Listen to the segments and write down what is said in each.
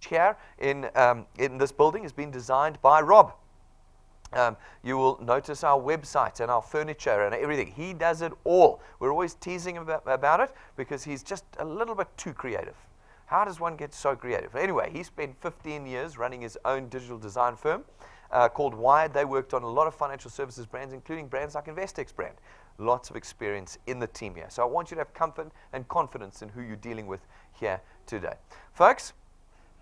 here in this building has been designed by Rob. You will notice our website and our furniture and everything. He does it all. We're always teasing him about it because he's just a little bit too creative. How does one get so creative? Anyway, he spent 15 years running his own digital design firm called Wired. They worked on a lot of financial services brands, including brands like InvestX brand. Lots of experience in the team here. So I want you to have comfort and confidence in who you're dealing with here today. Folks,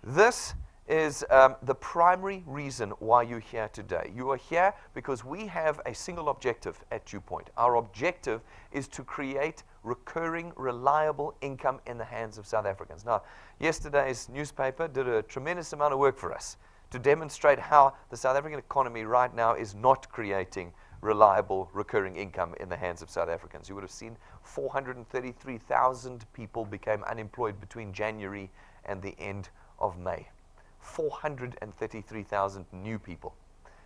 this is the primary reason why you're here today. You are here because we have a single objective at DuePoint. Our objective is to create recurring, reliable income in the hands of South Africans. Now, yesterday's newspaper did a tremendous amount of work for us to demonstrate how the South African economy right now is not creating reliable, recurring income in the hands of South Africans. You would have seen 433,000 people became unemployed between January and the end of May. 433,000 new people.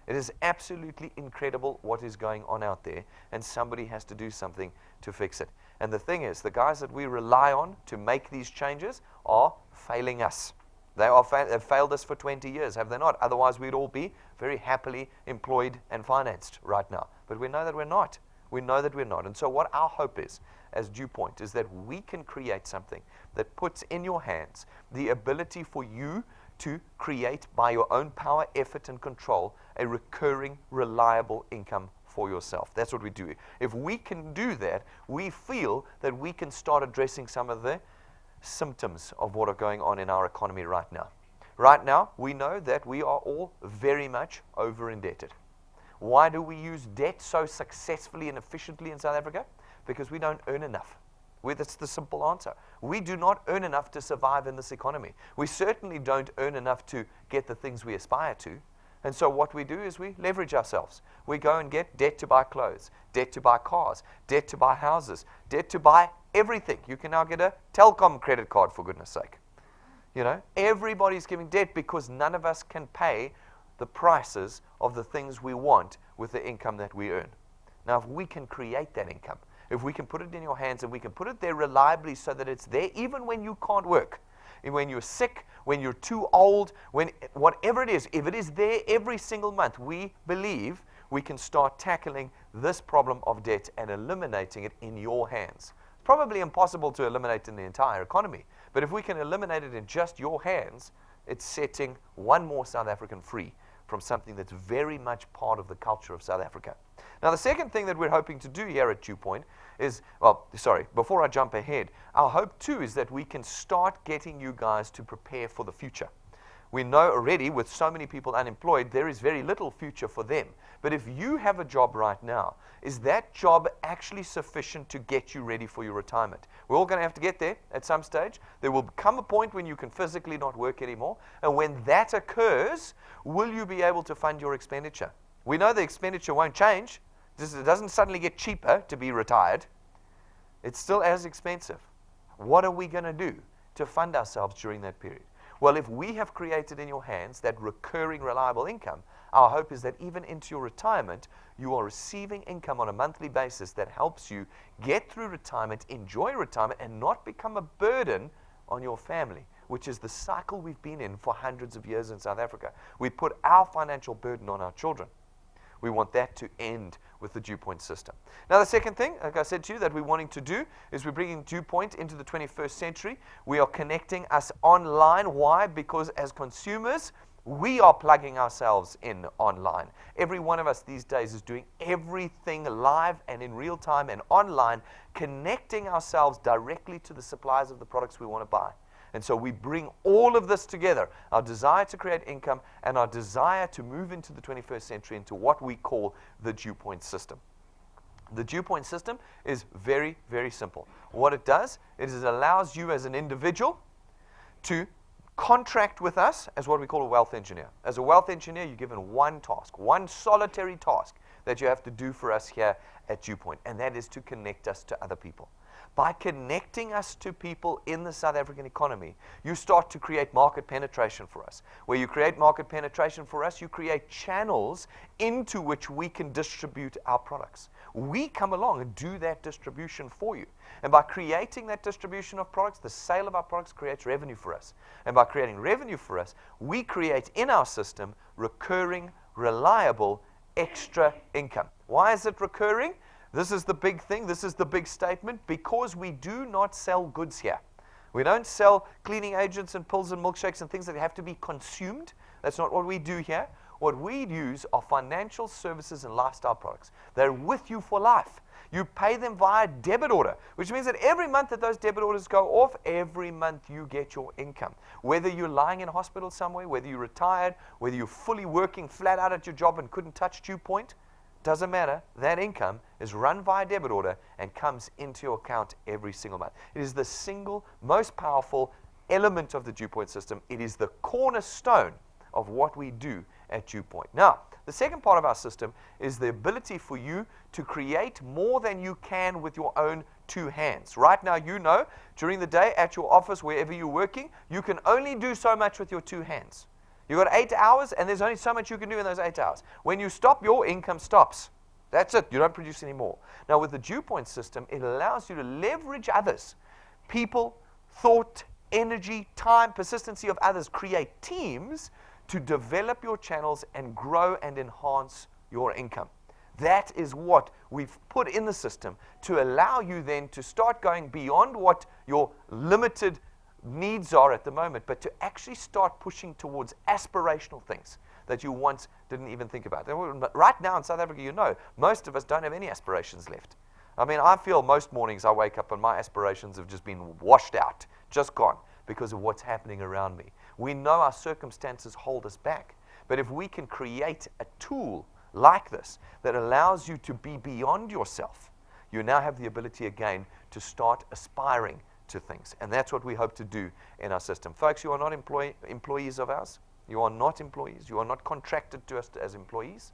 It is absolutely incredible what is going on out there, and somebody has to do something to fix it. And the thing is, the guys that we rely on to make these changes are failing us. They've failed us for 20 years, have they not? Otherwise, we'd all be very happily employed and financed right now. But we know that we're not. We know that we're not. And so what our hope is, as DuePoint, is that we can create something that puts in your hands the ability for you to create, by your own power, effort, and control, a recurring, reliable income for yourself. That's what we do. If we can do that, we feel that we can start addressing some of the symptoms of what are going on in our economy right now. Right now, we know that we are all very much over-indebted. Why do we use debt so successfully and efficiently in South Africa? Because we don't earn enough. That's the simple answer. We do not earn enough to survive in this economy. We certainly don't earn enough to get the things we aspire to. And so what we do is we leverage ourselves. We go and get debt to buy clothes, debt to buy cars, debt to buy houses, debt to buy everything. You can now get a Telkom credit card, for goodness sake. You know, everybody's giving debt because none of us can pay the prices of the things we want with the income that we earn. Now, if we can create that income, if we can put it in your hands and we can put it there reliably so that it's there even when you can't work, and when you're sick, when you're too old, when whatever it is, if it is there every single month, we believe we can start tackling this problem of debt and eliminating it in your hands. It's probably impossible to eliminate in the entire economy, but if we can eliminate it in just your hands, it's setting one more South African free from something that's very much part of the culture of South Africa. Now, the second thing that we're hoping to do here at DuePoint is, before I jump ahead, our hope too is that we can start getting you guys to prepare for the future. We know already with so many people unemployed, there is very little future for them. But if you have a job right now, is that job actually sufficient to get you ready for your retirement? We're all going to have to get there at some stage. There will come a point when you can physically not work anymore. And when that occurs, will you be able to fund your expenditure? We know the expenditure won't change. It doesn't suddenly get cheaper to be retired. It's still as expensive. What are we going to do to fund ourselves during that period? Well, if we have created in your hands that recurring, reliable income, our hope is that even into your retirement, you are receiving income on a monthly basis that helps you get through retirement, enjoy retirement, and not become a burden on your family, which is the cycle we've been in for hundreds of years in South Africa. We put our financial burden on our children. We want that to end with the DuePoint system. Now, the second thing, like I said to you, that we're wanting to do is we're bringing DuePoint into the 21st century. We are connecting us online. Why? Because as consumers, we are plugging ourselves in online. Every one of us these days is doing everything live and in real time and online, connecting ourselves directly to the suppliers of the products we want to buy. And so we bring all of this together, our desire to create income and our desire to move into the 21st century into what we call the DuePoint system. The DuePoint system is very, very simple. What it does is it allows you as an individual to contract with us as what we call a wealth engineer. As a wealth engineer, you're given one task, one solitary task that you have to do for us here at DuePoint, and that is to connect us to other people. By connecting us to people in the South African economy, you start to create market penetration for us. Where you create market penetration for us, you create channels into which we can distribute our products. We come along and do that distribution for you. And by creating that distribution of products, the sale of our products creates revenue for us. And by creating revenue for us, we create in our system recurring, reliable, extra income. Why is it recurring? This is the big thing. This is the big statement. Because we do not sell goods here. We don't sell cleaning agents and pills and milkshakes and things that have to be consumed. That's not what we do here. What we use are financial services and lifestyle products. They're with you for life. You pay them via debit order, which means that every month that those debit orders go off, every month you get your income. Whether you're lying in a hospital somewhere, whether you're retired, whether you're fully working flat out at your job and couldn't touch DuePoint, doesn't matter. That income is run via debit order and comes into your account every single month. It is the single most powerful element of the DuePoint system. It is the cornerstone of what we do at DuePoint. Now, the second part of our system is the ability for you to create more than you can with your own two hands. Right now, you know, during the day at your office, wherever you're working, you can only do so much with your two hands. You've got 8 hours, and there's only so much you can do in those 8 hours. When you stop, your income stops. That's it. You don't produce any more. Now, with the DuePoint system, it allows you to leverage others. People, thought, energy, time, persistency of others. Create teams to develop your channels and grow and enhance your income. That is what we've put in the system to allow you then to start going beyond what your limited needs are at the moment, but to actually start pushing towards aspirational things that you once didn't even think about. Right now in South Africa, you know, most of us don't have any aspirations left. I mean, I feel most mornings I wake up and my aspirations have just been washed out, just gone, because of what's happening around me. We know our circumstances hold us back, but if we can create a tool like this that allows you to be beyond yourself, you now have the ability again to start aspiring to things. And that's what we hope to do in our system. Folks, you are not employees of ours. You are not employees. You are not contracted to us as employees.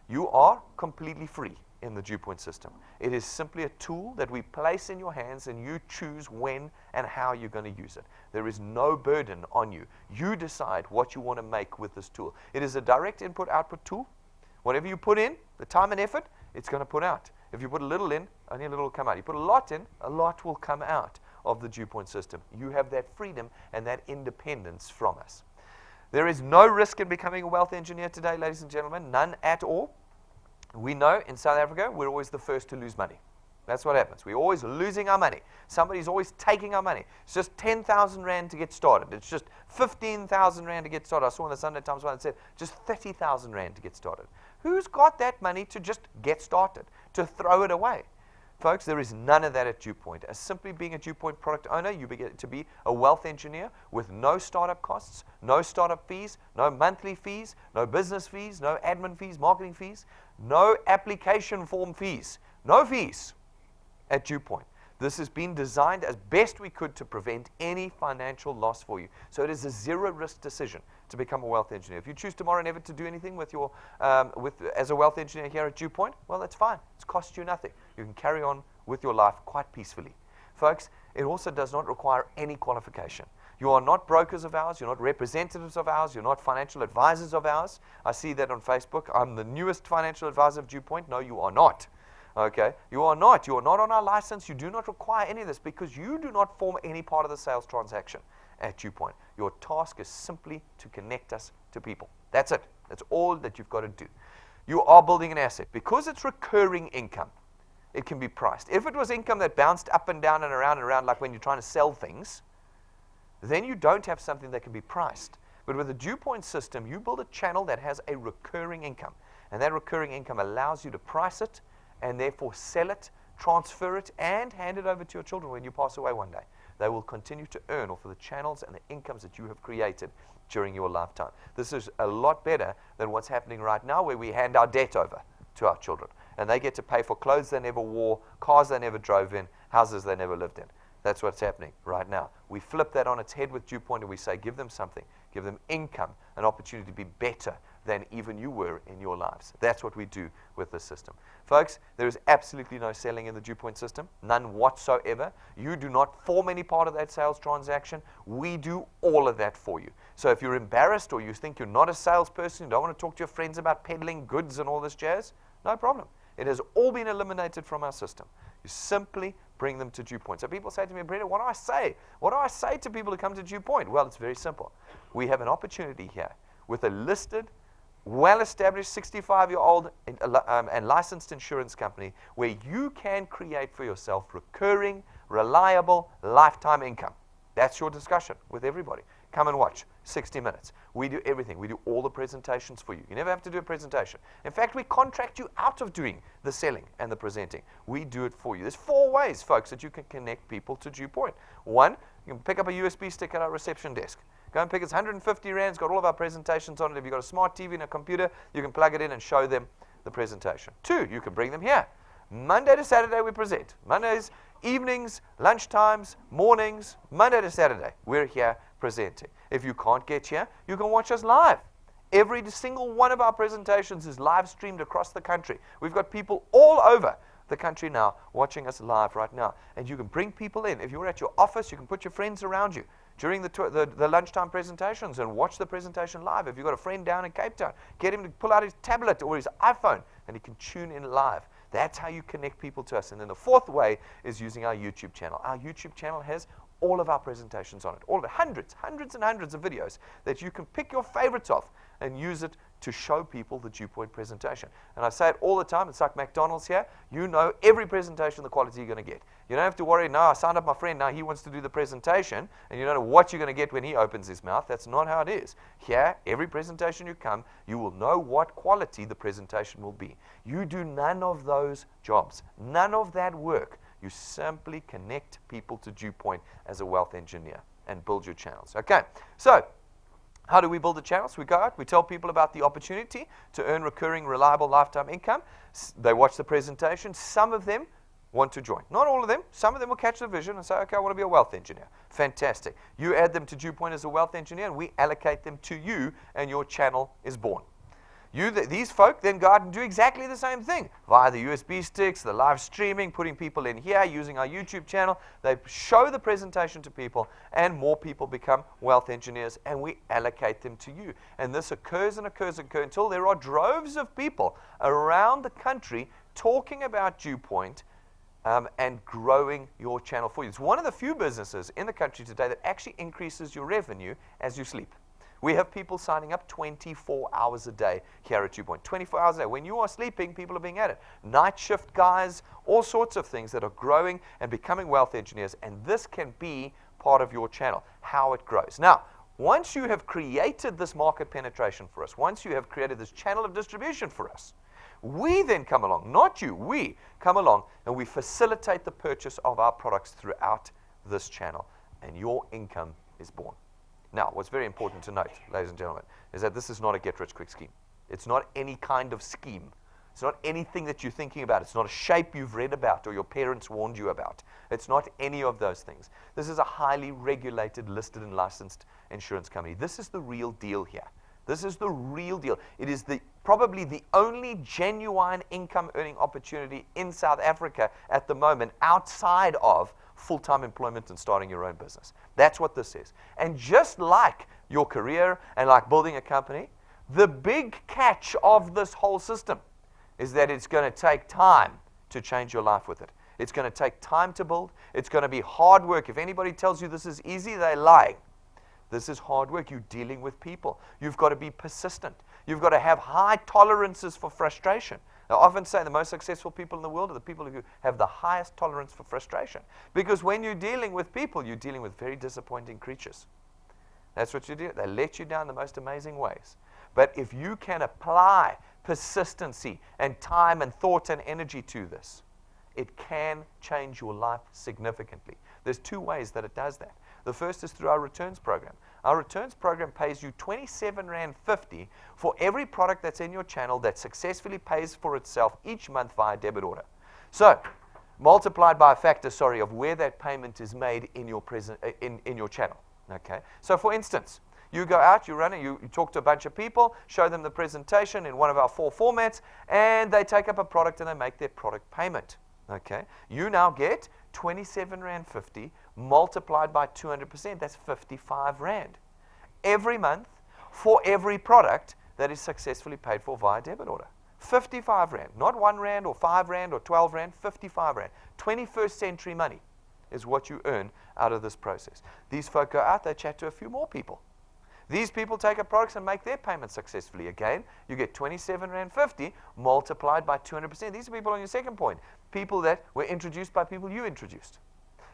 You are completely free in the DuePoint system. It is simply a tool that we place in your hands, and you choose when and how you're going to use it. There is no burden on you. You decide what you want to make with this tool. It is a direct input-output tool. Whatever you put in, the time and effort, it's going to put out. If you put a little in, only a little will come out. You put a lot in, a lot will come out of the DuePoint system. You have that freedom and that independence from us. There is no risk in becoming a wealth engineer today, ladies and gentlemen, none at all. We know in South Africa, we're always the first to lose money. That's what happens. We're always losing our money. Somebody's always taking our money. It's just 10,000 Rand to get started. It's just 15,000 Rand to get started. I saw in the Sunday Times one that said just 30,000 Rand to get started. Who's got that money to just get started, to throw it away? Folks, there is none of that at DuePoint. As simply being a DuePoint product owner, you begin to be a wealth engineer with no startup costs, no startup fees, no monthly fees, no business fees, no admin fees, marketing fees, no application form fees, no fees at DuePoint. This has been designed as best we could to prevent any financial loss for you. So it is a zero-risk decision to become a wealth engineer. If you choose tomorrow never to do anything with your, as a wealth engineer here at DuePoint, well, that's fine. It's cost you nothing. You can carry on with your life quite peacefully. Folks, it also does not require any qualification. You are not brokers of ours. You're not representatives of ours. You're not financial advisors of ours. I see that on Facebook. I'm the newest financial advisor of DuePoint. No, you are not. Okay, you are not. You are not on our license. You do not require any of this because you do not form any part of the sales transaction at DuePoint. Your task is simply to connect us to people. That's it. That's all that you've got to do. You are building an asset. Because it's recurring income, it can be priced. If it was income that bounced up and down and around like when you're trying to sell things, then you don't have something that can be priced. But with the DuePoint system, you build a channel that has a recurring income. And that recurring income allows you to price it and therefore sell it, transfer it, and hand it over to your children when you pass away one day. They will continue to earn off of the channels and the incomes that you have created during your lifetime. This is a lot better than what's happening right now, where we hand our debt over to our children. And they get to pay for clothes they never wore, cars they never drove in, houses they never lived in. That's what's happening right now. We flip that on its head with DuePoint and we say, give them something. Give them income, an opportunity to be better than even you were in your lives. That's what we do with this system. Folks, there is absolutely no selling in the DuePoint system, none whatsoever. You do not form any part of that sales transaction. We do all of that for you. So if you're embarrassed or you think you're not a salesperson, you don't want to talk to your friends about peddling goods and all this jazz, no problem. It has all been eliminated from our system. You simply bring them to DuePoint. So people say to me, Brenda, what do I say? What do I say to people who come to DuePoint? Well, it's very simple. We have an opportunity here with a listed, well-established 65-year-old and licensed insurance company where you can create for yourself recurring, reliable, lifetime income. That's your discussion with everybody. Come and watch 60 minutes. We do everything. We do all the presentations for you. You never have to do a presentation. In fact, we contract you out of doing the selling and the presenting. We do it for you. There's 4 ways, folks, that you can connect people to DuePoint. 1, you can pick up a USB stick at our reception desk. Go and pick it. It's 150 Rand. It's got all of our presentations on it. If you've got a smart TV and a computer, you can plug it in and show them the presentation. 2, you can bring them here. Monday to Saturday we present. Mondays, evenings, lunchtimes, mornings, Monday to Saturday, we're here presenting. If you can't get here, you can watch us live. Every single one of our presentations is live streamed across the country. We've got people all over the country now watching us live right now. And you can bring people in. If you're at your office, you can put your friends around you during the lunchtime presentations and watch the presentation live. If you've got a friend down in Cape Town, get him to pull out his tablet or his iPhone and he can tune in live. That's how you connect people to us. And then the 4th way is using our YouTube channel. Our YouTube channel has all of our presentations on it. All of it. Hundreds and hundreds of videos that you can pick your favorites off and use it to show people the DuePoint presentation. And I say it all the time. It's like McDonald's here. You know every presentation, the quality you're going to get. You don't have to worry, no, I signed up my friend, now he wants to do the presentation, and you don't know what you're going to get when he opens his mouth. That's not how it is. Here, every presentation you come, you will know what quality the presentation will be. You do none of those jobs, none of that work. You simply connect people to DuePoint as a wealth engineer and build your channels. Okay, so how do we build the channels? We go out, we tell people about the opportunity to earn recurring, reliable lifetime income. They watch the presentation. Some of them want to join. Not all of them. Some of them will catch the vision and say, okay, I want to be a wealth engineer. Fantastic. You add them to DuePoint as a wealth engineer, and we allocate them to you, and your channel is born. These folk then go out and do exactly the same thing via the USB sticks, the live streaming, putting people in here, using our YouTube channel. They show the presentation to people, and more people become wealth engineers, and we allocate them to you. And this occurs and occurs and occurs until there are droves of people around the country talking about DuePoint and growing your channel for you. It's one of the few businesses in the country today that actually increases your revenue as you sleep. We have people signing up 24 hours a day here at DuePoint. 24 hours a day. When you are sleeping, people are being added. Night shift guys, all sorts of things that are growing and becoming wealth engineers. And this can be part of your channel, how it grows. Now, once you have created this market penetration for us, once you have created this channel of distribution for us, we then come along, not you, we come along and we facilitate the purchase of our products throughout this channel. And your income is born. Now, what's very important to note, ladies and gentlemen, is that this is not a get-rich-quick scheme. It's not any kind of scheme. It's not anything that you're thinking about. It's not a shape you've read about or your parents warned you about. It's not any of those things. This is a highly regulated, listed, and licensed insurance company. This is the real deal here. This is the real deal. It is probably the only genuine income-earning opportunity in South Africa at the moment outside of full-time employment and starting your own business. That's what this is. And just like your career and like building a company, the big catch of this whole system is that it's going to take time to change your life with it. It's going to take time to build. It's going to be hard work. If anybody tells you this is easy, they're lying. This is hard work. You're dealing with people. You've got to be persistent. You've got to have high tolerances for frustration. I often say the most successful people in the world are the people who have the highest tolerance for frustration. Because when you're dealing with people, you're dealing with very disappointing creatures. That's what you do. They let you down the most amazing ways. But if you can apply persistency and time and thought and energy to this, it can change your life significantly. There's 2 ways that it does that. The first is through our returns program. Our returns program pays you 27.50 Rand for every product that's in your channel that successfully pays for itself each month via debit order. So, multiplied by a factor, of where that payment is made in your in your channel. Okay. So, for instance, You go out, you run it, you talk to a bunch of people, show them the presentation in one of our 4 formats, and they take up a product and they make their product payment. Okay? You now get 27 Rand 50 multiplied by 200%. That's 55 Rand. Every month for every product that is successfully paid for via debit order. 55 Rand. Not 1 Rand or 5 Rand or 12 Rand, 55 Rand. 21st century money is what you earn out of this process. These folk go out, they chat to a few more people. These people take up products and make their payments successfully. Again, you get 27 Rand 50 multiplied by 200%. These are people on your second point. People that were introduced by people you introduced.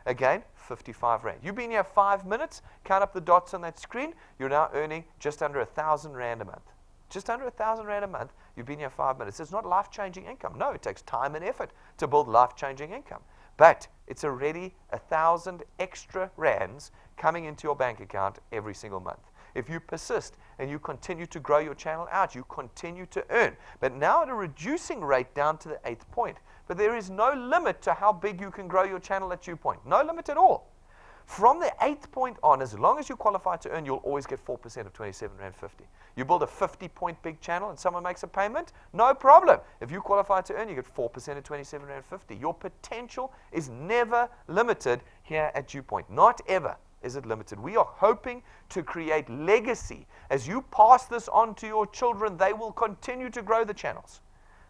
Again, 55 Rand. You've been here 5 minutes, count up the dots on that screen, you're now earning just under 1,000 Rand a month. Just under 1,000 Rand a month, you've been here 5 minutes. It's not life-changing income. No, it takes time and effort to build life-changing income. But it's already 1,000 extra rands coming into your bank account every single month. If you persist and you continue to grow your channel out, you continue to earn. But now at a reducing rate down to the 8th point. But there is no limit to how big you can grow your channel at DuePoint. No limit at all. From the 8th point on, as long as you qualify to earn, you'll always get 4% of 27 Rand 50. You build a 50-point big channel and someone makes a payment, no problem. If you qualify to earn, you get 4% of 27 Rand 50. Your potential is never limited here at DuePoint. Not ever is it limited. We are hoping to create legacy. As you pass this on to your children, they will continue to grow the channels.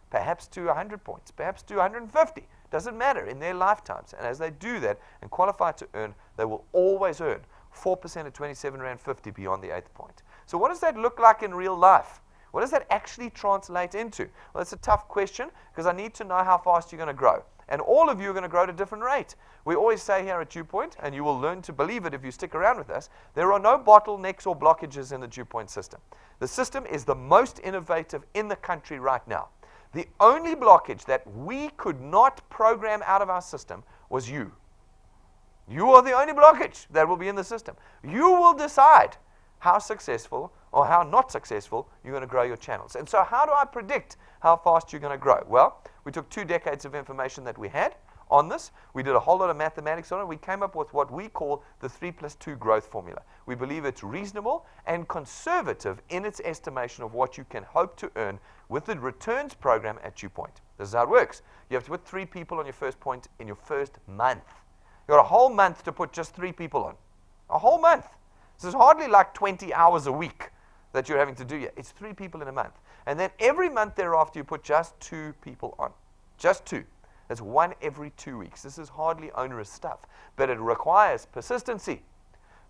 Perhaps to 100 points, perhaps to 150. Doesn't matter in their lifetimes. And as they do that and qualify to earn, they will always earn 4% of 27 Rand 50 beyond the 8th point. So what does that look like in real life? What does that actually translate into? Well, it's a tough question because I need to know how fast you're going to grow. And all of you are going to grow at a different rate. We always say here at DuePoint, and you will learn to believe it if you stick around with us, there are no bottlenecks or blockages in the DuePoint system. The system is the most innovative in the country right now. The only blockage that we could not program out of our system was you. You are the only blockage that will be in the system. You will decide how successful or how not successful you're going to grow your channels. And so how do I predict how fast you're going to grow? Well, we took 2 decades of information that we had on this. We did a whole lot of mathematics on it. We came up with what we call the 3+2 growth formula. We believe it's reasonable and conservative in its estimation of what you can hope to earn with the returns program at DuePoint. This is how it works. You have to put 3 people on your first point in your first month. You've got a whole month to put just 3 people on. A whole month. This is hardly like 20 hours a week that you're having to do here. It's 3 people in a month. And then every month thereafter, you put just 2 people on. Just 2. That's 1 every 2 weeks. This is hardly onerous stuff. But it requires persistency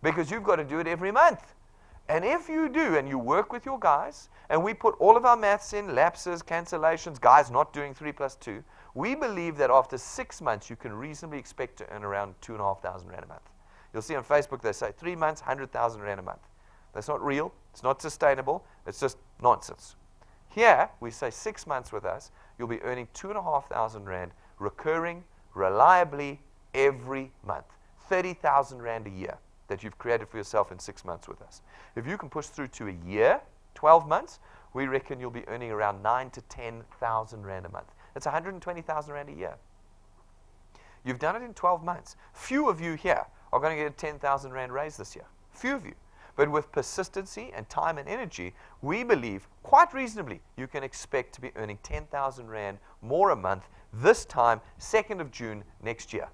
because you've got to do it every month. And if you do, and you work with your guys, and we put all of our maths in, lapses, cancellations, guys not doing 3+2, we believe that after 6 months, you can reasonably expect to earn around 2,500 Rand a month. You'll see on Facebook, they say 3 months, 100,000 Rand a month. That's not real. It's not sustainable. It's just nonsense. Here, we say 6 months with us, you'll be earning 2,500 Rand recurring, reliably, every month. 30,000 Rand a year that you've created for yourself in 6 months with us. If you can push through to a year, 12 months, we reckon you'll be earning around 9,000 to 10,000 Rand a month. That's 120,000 Rand a year. You've done it in 12 months. Few of you here are going to get a 10,000 Rand raise this year. Few of you. But with persistency and time and energy, we believe quite reasonably you can expect to be earning 10,000 Rand more a month this time, 2nd of June next year,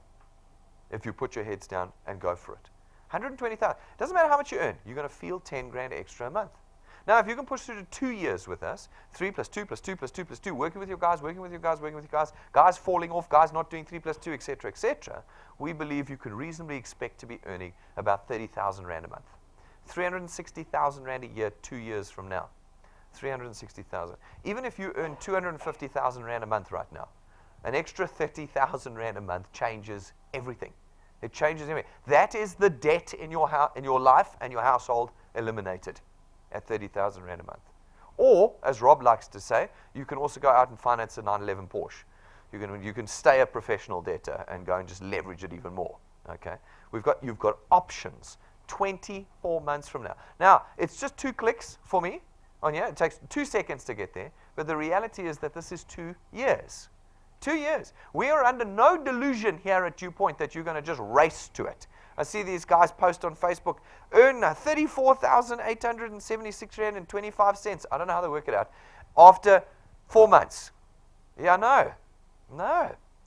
if you put your heads down and go for it. 120,000. Doesn't matter how much you earn. You're going to feel 10 grand extra a month. Now, if you can push through to 2 years with us, 3+2+2+2+2, working with your guys, guys falling off, guys not doing 3+2, etc., etc., we believe you can reasonably expect to be earning about 30,000 Rand a month. 360,000 Rand a year 2 years from now. 360,000. Even if you earn 250,000 Rand a month right now, an extra 30,000 Rand a month changes everything. It changes everything. That is the debt in your life and your household eliminated at 30,000 Rand a month. Or, as Rob likes to say, you can also go out and finance a 911 Porsche. You can stay a professional debtor and go and just leverage it even more. Okay? You've got options 24 months from now. Now, it's just 2 clicks for me on here. It takes 2 seconds to get there. But the reality is that this is 2 years. 2 years. We are under no delusion here at DuePoint that you're going to just race to it. I see these guys post on Facebook, earn 34,876 rand and 25 cents. I don't know how they work it out. After 4 months. Yeah, no.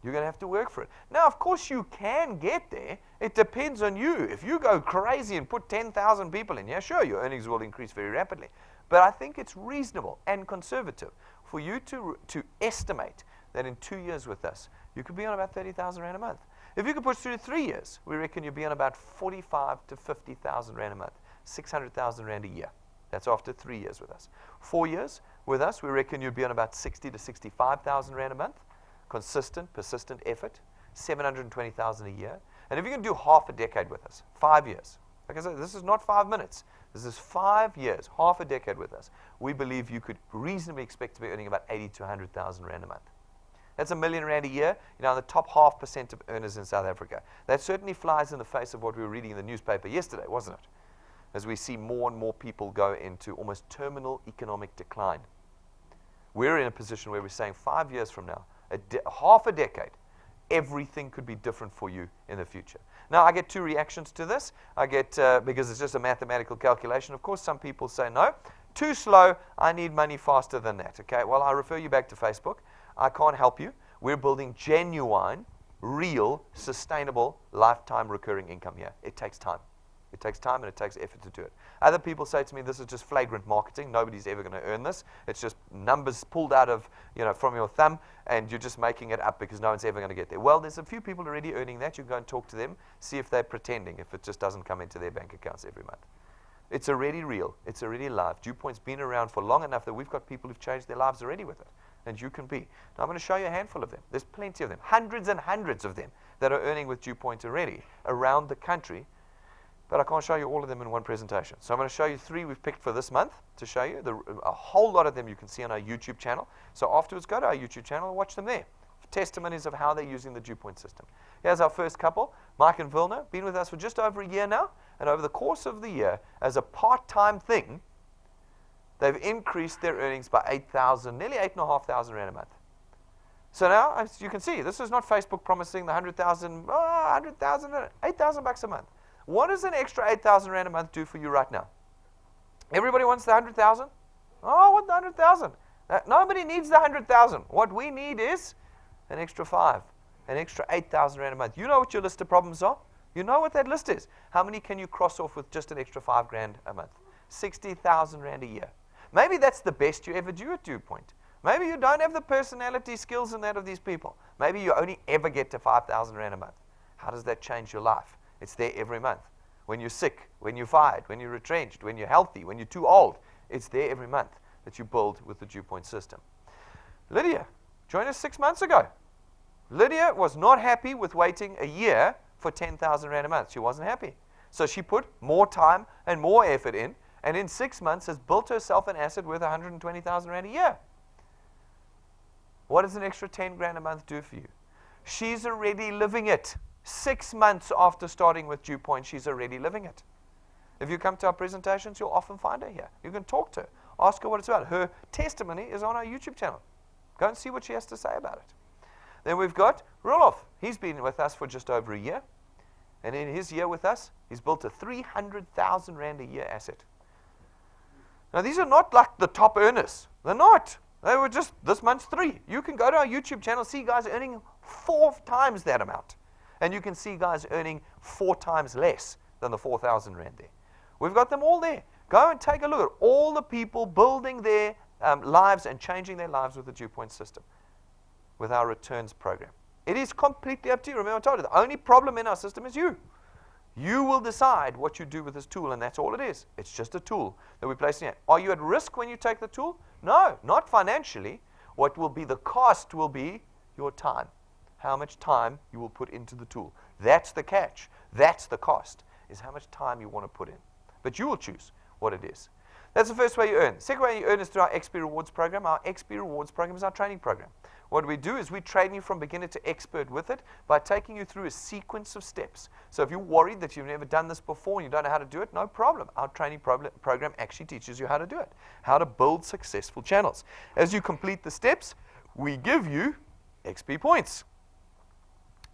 You're going to have to work for it. Now, of course, you can get there. It depends on you. If you go crazy and put 10,000 people in, yeah, sure, your earnings will increase very rapidly. But I think it's reasonable and conservative for you to estimate that in 2 years with us, you could be on about 30,000 rand a month. If you could push through 3 years, we reckon you'll be on about 45 to 50,000 rand a month, 600,000 rand a year. That's after 3 years with us. 4 years with us, we reckon you'll be on about 60 to 65,000 rand a month. Consistent, persistent effort, 720,000 a year. And if you can do half a decade with us, 5 years. Like I said, this is not 5 minutes. This is 5 years, half a decade with us. We believe you could reasonably expect to be earning about 80 to 100,000 rand a month. That's R1 million a year, the top 0.5% of earners in South Africa. That certainly flies in the face of what we were reading in the newspaper yesterday, wasn't it? As we see more and more people go into almost terminal economic decline. We're in a position where we're saying 5 years from now, half a decade, everything could be different for you in the future. Now, I get 2 reactions to this. I get, because it's just a mathematical calculation, of course, some people say, no, too slow, I need money faster than that. Okay, well, I refer you back to Facebook. I can't help you. We're building genuine, real, sustainable, lifetime recurring income here. It takes time. It takes time and it takes effort to do it. Other people say to me, this is just flagrant marketing. Nobody's ever going to earn this. It's just numbers pulled out of, from your thumb, and you're just making it up because no one's ever going to get there. Well, there's a few people already earning that. You can go and talk to them, see if they're pretending, if it just doesn't come into their bank accounts every month. It's already real. It's already live. DuePoint's been around for long enough that we've got people who've changed their lives already with it. And you can be. Now, I'm going to show you a handful of them. There's plenty of them. Hundreds and hundreds of them that are earning with DuePoint already around the country. But I can't show you all of them in one presentation. So I'm going to show you 3 we've picked for this month to show you. A whole lot of them you can see on our YouTube channel. So afterwards, go to our YouTube channel and watch them there. Testimonies of how they're using the DuePoint system. Here's our first couple, Mike and Vilna, been with us for just over a year now. And over the course of the year, as a part-time thing, they've increased their earnings by 8,000, nearly 8,500 rand a month. So now, as you can see, this is not Facebook promising the 100,000, 8,000 bucks a month. What does an extra 8,000 rand a month do for you right now? Everybody wants the 100,000? Oh, what the 100,000? Nobody needs the 100,000. What we need is an extra 5, an extra 8,000 rand a month. You know what your list of problems are? You know what that list is. How many can you cross off with just an extra 5 grand a month? 60,000 rand a year. Maybe that's the best you ever do at DuePoint. Maybe you don't have the personality skills and that of these people. Maybe you only ever get to 5,000 rand a month. How does that change your life? It's there every month. When you're sick, when you're fired, when you're retrenched, when you're healthy, when you're too old, it's there every month that you build with the DuePoint system. Lydia joined us 6 months ago. Lydia was not happy with waiting a year for 10,000 rand a month. She wasn't happy. So she put more time and more effort in, and in 6 months has built herself an asset worth 120,000 rand a year. What does an extra 10 grand a month do for you? She's already living it. 6 months after starting with DuePoint, she's already living it. If you come to our presentations, you'll often find her here. You can talk to her. Ask her what it's about. Her testimony is on our YouTube channel. Go and see what she has to say about it. Then we've got Roloff. He's been with us for just over a year. And in his year with us, he's built a 300,000 rand a year asset. Now, these are not like the top earners. They're not. They were just this month's 3. You can go to our YouTube channel, see guys earning 4 times that amount. And you can see guys earning 4 times less than the 4,000 rand there. We've got them all there. Go and take a look at all the people building their lives and changing their lives with the DuePoint system, with our returns program. It is completely up to you. Remember, I told you, the only problem in our system is you. You will decide what you do with this tool, and that's all it is. It's just a tool that we're placing in. Are you at risk when you take the tool? No, not financially. What will be the cost will be your time. How much time you will put into the tool. That's the catch. That's the cost, is how much time you want to put in. But you will choose what it is. That's the first way you earn. The second way you earn is through our XP Rewards program. Our XP Rewards program is our training program. What we do is we train you from beginner to expert with it by taking you through a sequence of steps. So if you're worried that you've never done this before and you don't know how to do it, no problem. Our training program actually teaches you how to do it, how to build successful channels. As you complete the steps, we give you XP points.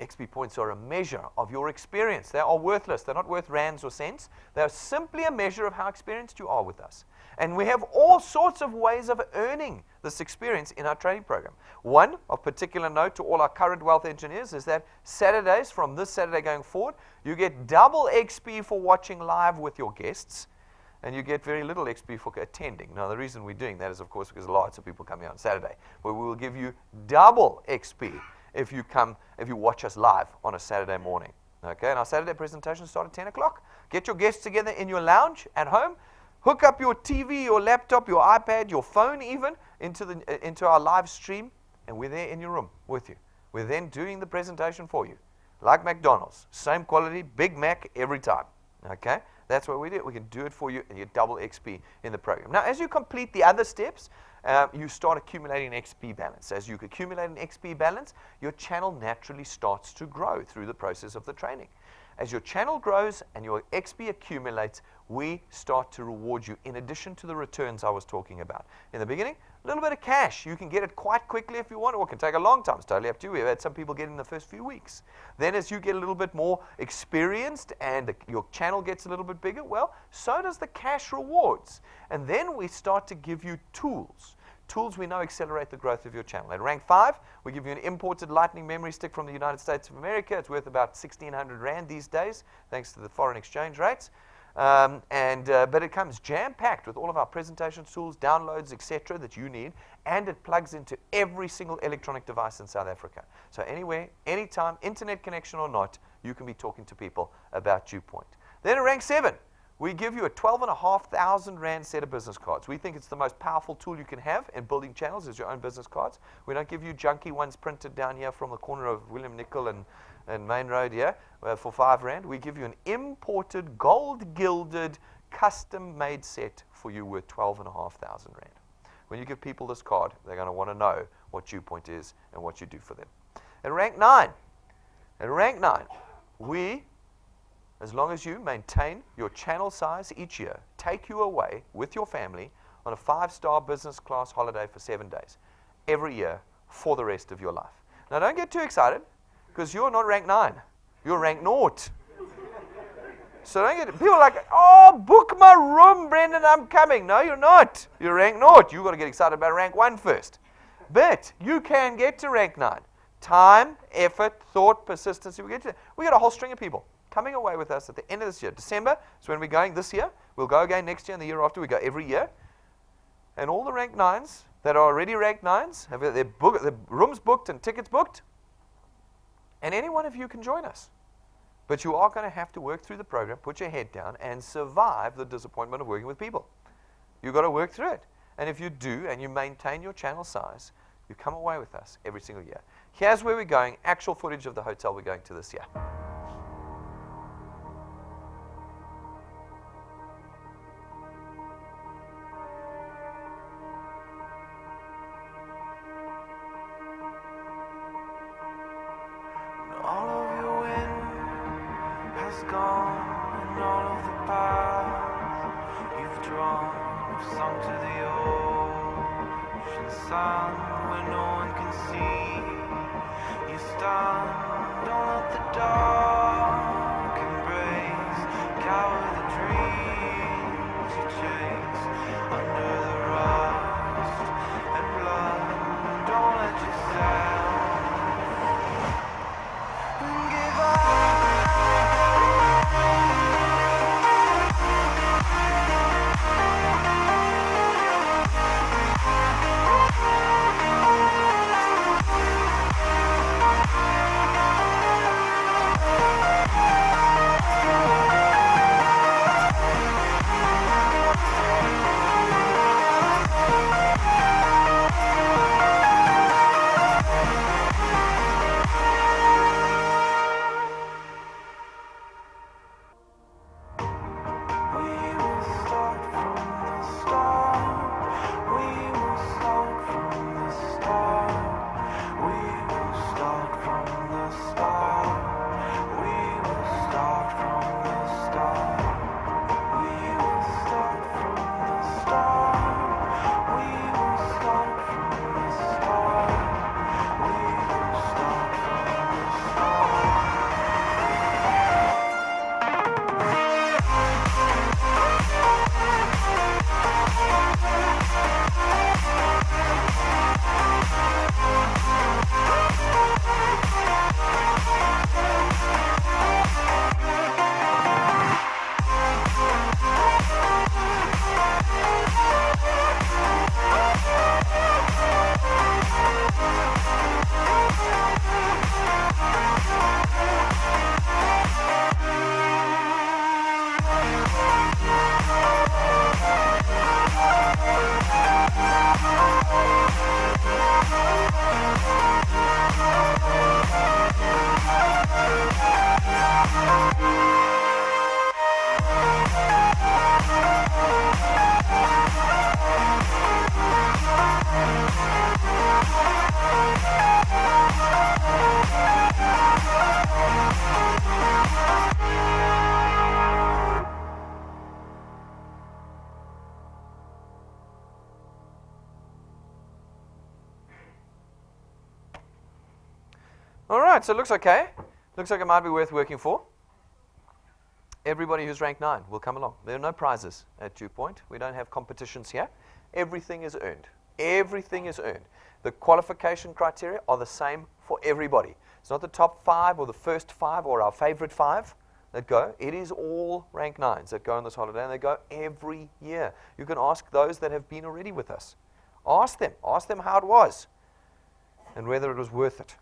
XP points are a measure of your experience. They are worthless. They're not worth rands or cents. They are simply a measure of how experienced you are with us. And we have all sorts of ways of earning this experience in our training program. One of particular note to all our current wealth engineers is that Saturdays, from this Saturday going forward, you get double XP for watching live with your guests, and you get very little XP for attending. Now, the reason we're doing that is, of course, because lots of people come here on Saturday. But we will give you double XP if you watch us live on a Saturday morning. Okay, and our Saturday presentations start at 10 o'clock. Get your guests together in your lounge at home. Hook up your TV, your laptop, your iPad, your phone even into our live stream, and we're there in your room with you. We're then doing the presentation for you. Like McDonald's, same quality, Big Mac every time. Okay, that's what we do. We can do it for you, and you get double XP in the program. Now, as you complete the other steps, you start accumulating XP balance. As you accumulate an XP balance, your channel naturally starts to grow through the process of the training. As your channel grows and your XP accumulates, we start to reward you in addition to the returns I was talking about. In the beginning, a little bit of cash. You can get it quite quickly if you want, or it can take a long time. It's totally up to you. We've had some people get it in the first few weeks. Then as you get a little bit more experienced and your channel gets a little bit bigger, well, so does the cash rewards. And then we start to give you tools. Tools we know accelerate the growth of your channel. At rank 5, we give you an imported lightning memory stick from the United States of America. It's worth about 1,600 Rand these days, thanks to the foreign exchange rates. But it comes jam-packed with all of our presentation tools, downloads, etc. that you need, and it plugs into every single electronic device in South Africa. So anywhere, anytime, internet connection or not, you can be talking to people about DuePoint. Then at rank 7, we give you a 12,500 Rand set of business cards. We think it's the most powerful tool you can have in building channels is your own business cards. We don't give you junky ones printed down here from the corner of William Nicol and Main Road here for 5 Rand. We give you an imported, gold-gilded, custom-made set for you worth 12,500 Rand. When you give people this card, they're going to want to know what DuePoint is and what you do for them. At rank 9, we, as long as you maintain your channel size each year, take you away with your family on a 5-star business class holiday for 7 days every year for the rest of your life. Now, don't get too excited because you're not rank 9. You're rank 0. So don't get people are like, oh, book my room, Brendan, I'm coming. No, you're not. You're rank 0. You've got to get excited about rank 1 first. But you can get to rank 9. Time, effort, thought, persistency. We got a whole string of people coming away with us at the end of this year. December is when we're going this year. We'll go again next year and the year after. We go every year. And all the rank 9s that are already ranked 9s have their rooms booked and tickets booked. And any one of you can join us. But you are going to have to work through the program, put your head down, and survive the disappointment of working with people. You've got to work through it. And if you do, and you maintain your channel size, you come away with us every single year. Here's where we're going, actual footage of the hotel we're going to this year. All of your wind has gone, and all of the paths you've drawn have sunk to the ocean sun where no one can see. You stand on at the dark embrace, cower the dreams you chase under the rust and blood. Don't let yourself give up. All right, so it looks okay. Looks like it might be worth working for. Everybody who's ranked 9 will come along. There are no prizes at DuePoint. We don't have competitions here. Everything is earned. Everything is earned. The qualification criteria are the same for everybody. It's not the top 5 or the first 5 or our favorite 5 that go. It is all rank 9s that go on this holiday, and they go every year. You can ask those that have been already with us. Ask them how it was and whether it was worth it.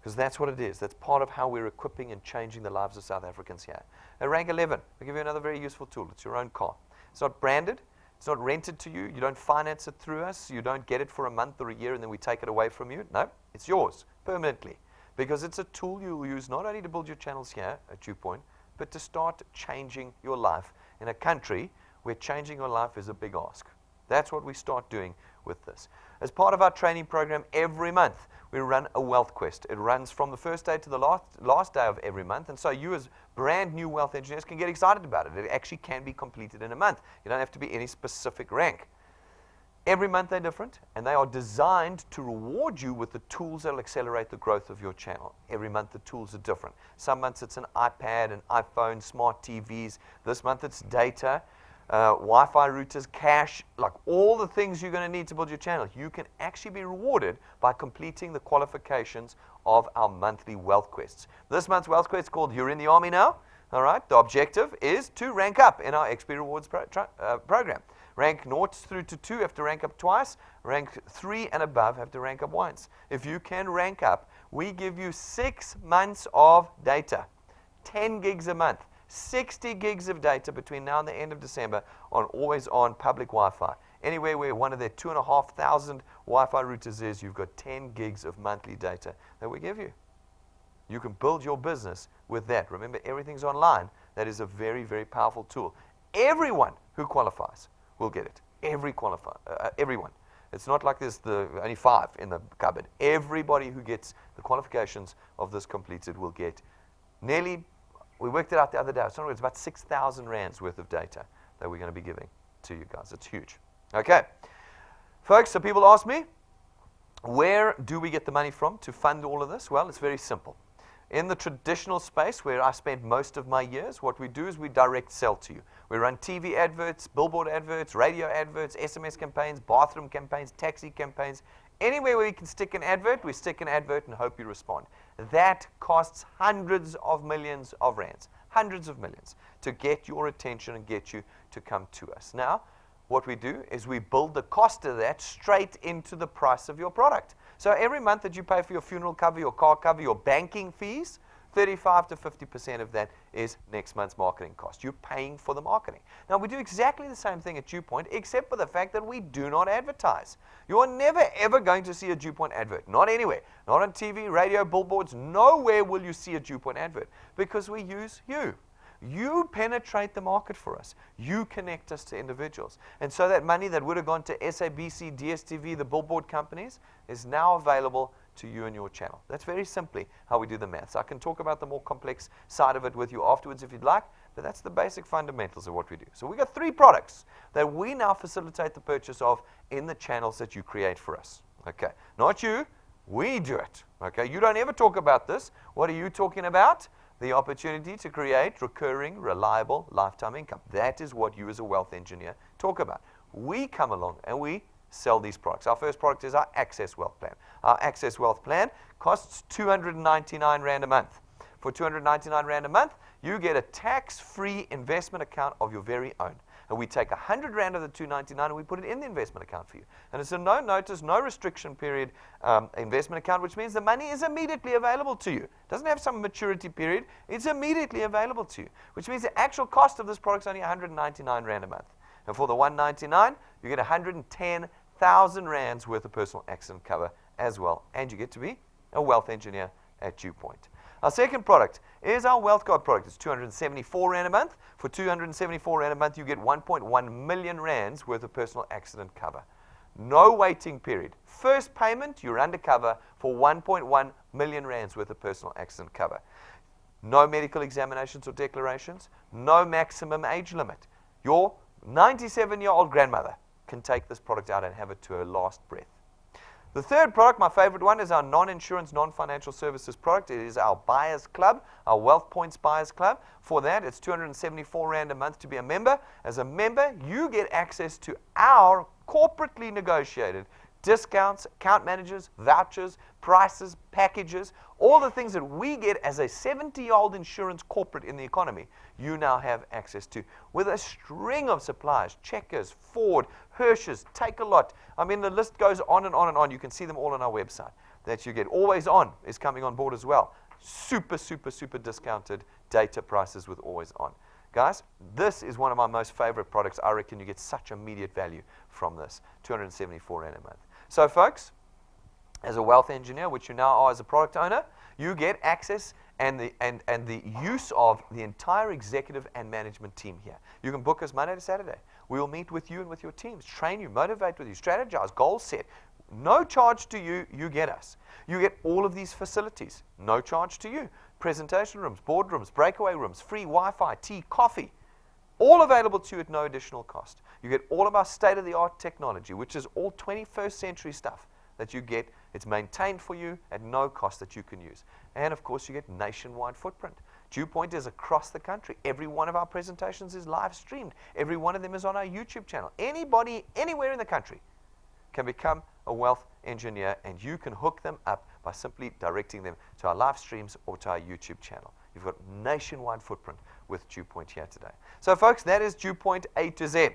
Because that's what it is. That's part of how we're equipping and changing the lives of South Africans here. At rank 11, I'll give you another very useful tool. It's your own car. It's not branded. It's not rented to you. You don't finance it through us. You don't get it for a month or a year and then we take it away from you. No, it's yours permanently. Because it's a tool you'll use not only to build your channels here at DuePoint, but to start changing your life in a country where changing your life is a big ask. That's what we start doing with this. As part of our training program, every month we run a wealth quest. It runs from the first day to the last day of every month, and so you as brand new wealth engineers can get excited about it. It actually can be completed in a month. You don't have to be any specific rank. Every month they're different, and they are designed to reward you with the tools that will accelerate the growth of your channel. Every month the tools are different. Some months it's an iPad, an iPhone, smart TVs. This month it's data, Wi-Fi routers, cash, like all the things you're going to need to build your channel. You can actually be rewarded by completing the qualifications of our monthly wealth quests. This month's wealth quest is called You're in the Army Now. All right. The objective is to rank up in our XP Rewards program. Rank 0 through to 2 have to rank up twice. Rank 3 and above have to rank up once. If you can rank up, we give you 6 months of data, 10 gigs a month. 60 gigs of data between now and the end of December on always-on public Wi-Fi. Anywhere where one of their 2,500 Wi-Fi routers is, you've got 10 gigs of monthly data that we give you. You can build your business with that. Remember, everything's online. That is a very, very powerful tool. Everyone who qualifies will get it. Everyone. It's not like there's only 5 in the cupboard. Everybody who gets the qualifications of this completed will get nearly. We worked it out the other day. It's about 6,000 rands worth of data that we're going to be giving to you guys. It's huge. Okay. Folks, so people ask me, where do we get the money from to fund all of this? Well, it's very simple. In the traditional space where I spent most of my years, what we do is we direct sell to you. We run TV adverts, billboard adverts, radio adverts, SMS campaigns, bathroom campaigns, taxi campaigns. Anywhere where we can stick an advert, we stick an advert and hope you respond. That costs hundreds of millions of rands, hundreds of millions, to get your attention and get you to come to us. Now, what we do is we build the cost of that straight into the price of your product. So every month that you pay for your funeral cover, your car cover, your banking fees, 35 to 50% of that is next month's marketing cost. You're paying for the marketing. Now, we do exactly the same thing at DuePoint, except for the fact that we do not advertise. You are never, ever going to see a DuePoint advert. Not anywhere. Not on TV, radio, billboards. Nowhere will you see a DuePoint advert because we use you. You penetrate the market for us. You connect us to individuals. And so that money that would have gone to SABC, DSTV, the billboard companies, is now available to you and your channel. That's very simply how we do the maths. I can talk about the more complex side of it with you afterwards if you'd like, but that's the basic fundamentals of what we do. So we got 3 products that we now facilitate the purchase of in the channels that you create for us. Okay, not you, we do it. Okay, you don't ever talk about this. What are you talking about? The opportunity to create recurring, reliable, lifetime income. That is what you as a wealth engineer talk about. We come along and we sell these products. Our first product is our Access Wealth Plan. Our Access Wealth Plan costs 299 Rand a month. For 299 Rand a month, you get a tax-free investment account of your very own. And we take 100 Rand of the 299 and we put it in the investment account for you. And it's a no notice, no restriction period investment account, which means the money is immediately available to you. It doesn't have some maturity period. It's immediately available to you, which means the actual cost of this product is only 199 Rand a month. And for the 199, you get 110,000 Rands worth of personal accident cover as well. And you get to be a wealth engineer at DuePoint. Our second product is our Wealth Guard product. It's 274 Rand a month. For 274 Rand a month, you get 1.1 million Rands worth of personal accident cover. No waiting period. First payment, you're undercover for 1.1 million Rands worth of personal accident cover. No medical examinations or declarations. No maximum age limit. Your 97-year-old grandmother can take this product out and have it to her last breath. The third product, my favorite one, is our non-insurance, non-financial services product. It is our Buyers Club, our Wealth Points Buyers Club. For that, it's 274 Rand a month to be a member. As a member, you get access to our corporately negotiated discounts, account managers, vouchers, prices, packages, all the things that we get as a 70-year-old insurance corporate in the economy, you now have access to with a string of suppliers, Checkers, Ford, Hirsch's, Take a Lot. I mean, the list goes on and on and on. You can see them all on our website that you get. Always On is coming on board as well. Super, super, super discounted data prices with Always On. Guys, this is one of my most favorite products. I reckon you get such immediate value from this, 274 Rand a month. So, folks, as a wealth engineer, which you now are as a product owner, you get access and the use of the entire executive and management team here. You can book us Monday to Saturday. We will meet with you and with your teams, train you, motivate with you, strategize, goal set. No charge to you, you get us. You get all of these facilities, no charge to you. Presentation rooms, boardrooms, breakaway rooms, free Wi-Fi, tea, coffee, all available to you at no additional cost. You get all of our state-of-the-art technology, which is all 21st century stuff that you get. It's maintained for you at no cost that you can use. And, of course, you get nationwide footprint. DuePoint is across the country. Every one of our presentations is live streamed. Every one of them is on our YouTube channel. Anybody, anywhere in the country can become a wealth engineer, and you can hook them up by simply directing them to our live streams or to our YouTube channel. You've got nationwide footprint with DuePoint here today. So, folks, that is DuePoint A to Z.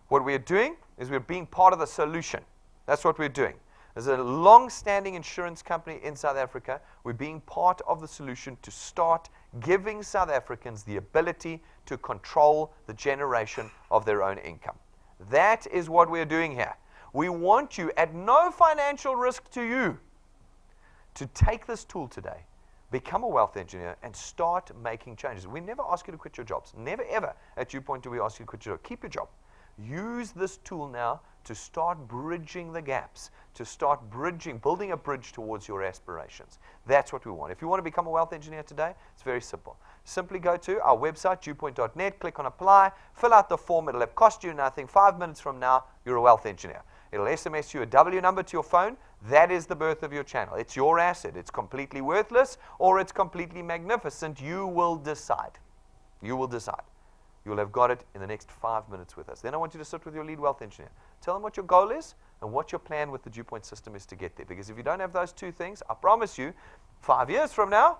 What we're doing is we're being part of the solution. That's what we're doing. As a long-standing insurance company in South Africa, we're being part of the solution to start giving South Africans the ability to control the generation of their own income. That is what we're doing here. We want you, at no financial risk to you, to take this tool today, become a wealth engineer, and start making changes. We never ask you to quit your jobs. Never, ever at DuePoint do we ask you to quit your job. Keep your job. Use this tool now to start bridging the gaps, to start building a bridge towards your aspirations. That's what we want. If you want to become a wealth engineer today, it's very simple. Simply go to our website, DuePoint.net, click on apply, fill out the form. It'll have cost you nothing. 5 minutes from now, you're a wealth engineer. It'll SMS you a W number to your phone. That is the birth of your channel. It's your asset. It's completely worthless or it's completely magnificent. You will decide. You will decide. You'll have got it in the next 5 minutes with us. Then I want you to sit with your lead wealth engineer. Tell them what your goal is and what your plan with the DuePoint system is to get there. Because if you don't have those two things, I promise you, 5 years from now,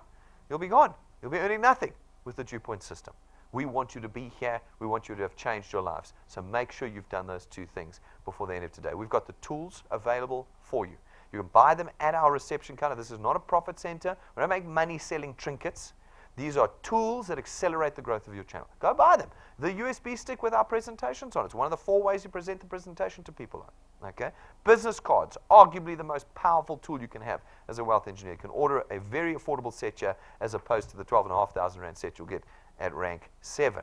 you'll be gone. You'll be earning nothing with the DuePoint system. We want you to be here. We want you to have changed your lives. So make sure you've done those two things before the end of today. We've got the tools available for you. You can buy them at our reception counter. This is not a profit center. We don't make money selling trinkets. These are tools that accelerate the growth of your channel. Go buy them. The USB stick with our presentations on it. It's one of the 4 ways you present the presentation to people on. Okay? Business cards, arguably the most powerful tool you can have as a wealth engineer. You can order a very affordable set here as opposed to the 12,500 Rand set you'll get at rank 7.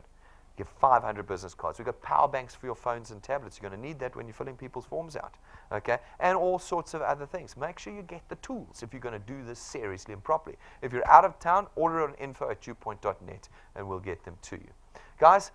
Get 500 business cards. We've got power banks for your phones and tablets. You're going to need that when you're filling people's forms out. Okay? And all sorts of other things. Make sure you get the tools if you're going to do this seriously and properly. If you're out of town, order on info@DuePoint.net and we'll get them to you. Guys,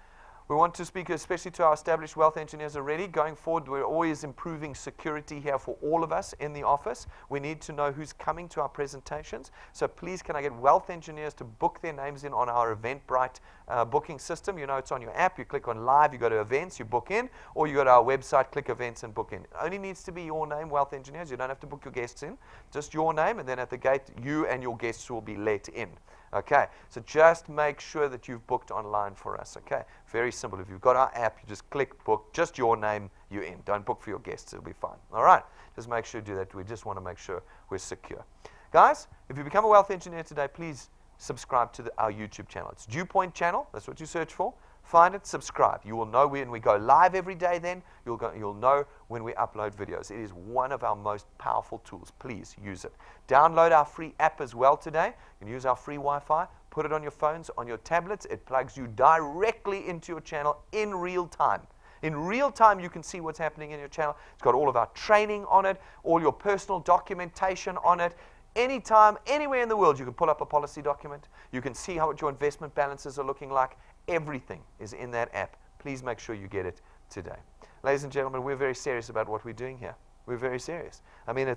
we want to speak especially to our established wealth engineers already. Going forward, we're always improving security here for all of us in the office. We need to know who's coming to our presentations. So please, can I get wealth engineers to book their names in on our Eventbrite booking system? You know, it's on your app. You click on live, you go to events, you book in, or you go to our website, click events and book in. It only needs to be your name, wealth engineers. You don't have to book your guests in. Just your name, and then at the gate, you and your guests will be let in. Okay, so just make sure that you've booked online for us, okay? Very simple. If you've got our app, you just click book, just your name, you're in. Don't book for your guests, it'll be fine. All right, just make sure you do that. We just want to make sure we're secure. Guys, if you become a wealth engineer today, please subscribe to our YouTube channel. It's DuePoint channel, that's what you search for. Find it, subscribe. You will know when we go live every day then. You'll know when we upload videos. It is one of our most powerful tools. Please use it. Download our free app as well today. You can use our free Wi-Fi. Put it on your phones, on your tablets. It plugs you directly into your channel in real time. In real time, you can see what's happening in your channel. It's got all of our training on it, all your personal documentation on it. Anytime, anywhere in the world, you can pull up a policy document. You can see what your investment balances are looking like. Everything is in that app. Please make sure you get it today. Ladies and gentlemen, we're very serious about what we're doing here. We're very serious. I mean,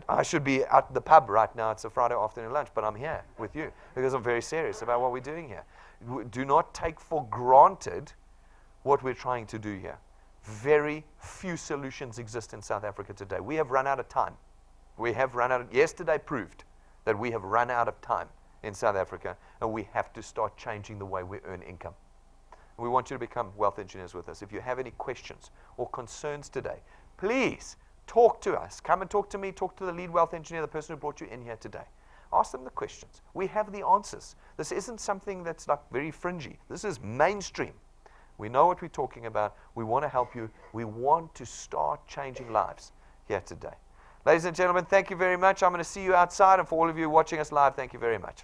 I should be at the pub right now. It's a Friday afternoon lunch, but I'm here with you because I'm very serious about what we're doing here. Do not take for granted what we're trying to do here. Very few solutions exist in South Africa today. We have run out of time. Yesterday proved that we have run out of time in South Africa, and we have to start changing the way we earn income. We want you to become wealth engineers with us. If you have any questions or concerns today, please talk to us. Come and talk to me. Talk to the lead wealth engineer, the person who brought you in here today. Ask them the questions. We have the answers. This isn't something that's like very fringy. This is mainstream. We know what we're talking about. We want to help you. We want to start changing lives here today. Ladies and gentlemen, thank you very much. I'm going to see you outside. And for all of you watching us live, thank you very much.